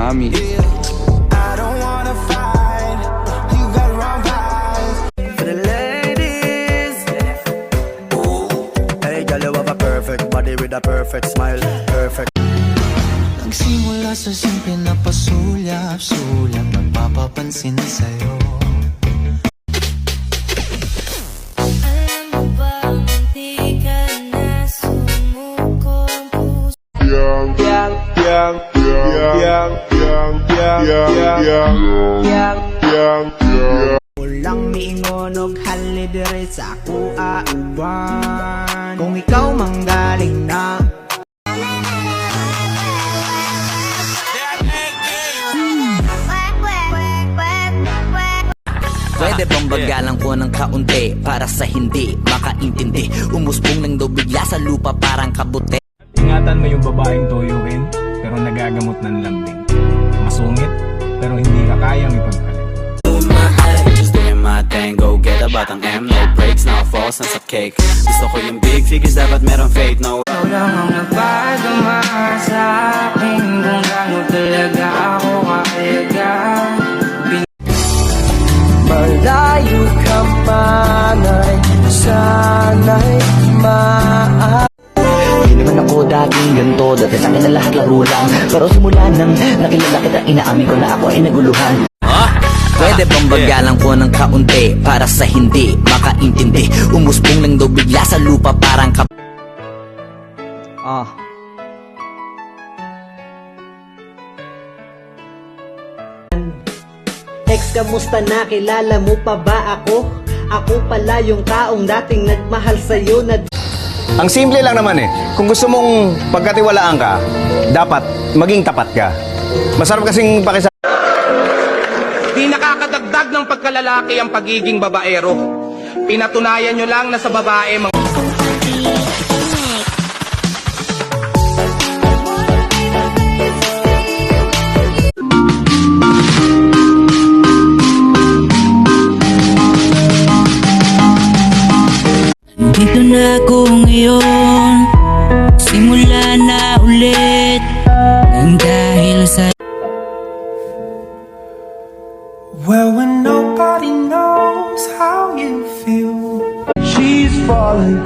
tsunami. I don't wanna fight, you got wrong vibes. For the ladies, hey girl, you have a perfect body with a perfect smile, perfect. Nagsimula sa simple na pasulyap-sulyap, nagpapapansin sa'yo. Alam mo bang di ka na sumuko ang puso? Ulang miingon og halidire sa ako auban. Kung ikaw manggaling na Pwede bang bagalang ko ng kaunti para sa hindi makaintindi? Umusbong lang daw bigla sa lupa parang kabute. Ingatan mo yung babaeng tuyuin pero nagagamot ng lambing. Masungit pero hindi ka kayang ipagpalit. Just doing my thing, go get a batang M. No breaks, no falls, nasa cake. Gusto ko yung big figures, dapat meron faith, no. ikaw lang ang nagpadama sa akin kung gaano talaga ako kaayaga. Malayo ka manay, sana'y Hindi naman ako daging ganito, dati sa akin na lahat laro lang. Pero simula nang nakilala kita, inaamin ko na ako ay naguluhan. Pwede bang bagalang ko ng kaunti para sa hindi makaintindi? Umusbong lang daw bigla sa lupa parang Ex, kamusta na? Kilala mo pa ba ako? Ako pala yung taong dating nagmahal sa'yo na... Ang simple lang naman eh. Kung gusto mong pagkatiwalaan ka, dapat maging tapat ka. Masarap kasing pakisa... Di nakakadagdag ng pagkalalaki ang pagiging babaero. Pinatunayan nyo lang na sa babae mga... Dito na ako ngayon, simula na ulit nang dahil sa well, when nobody knows how you feel, she's falling.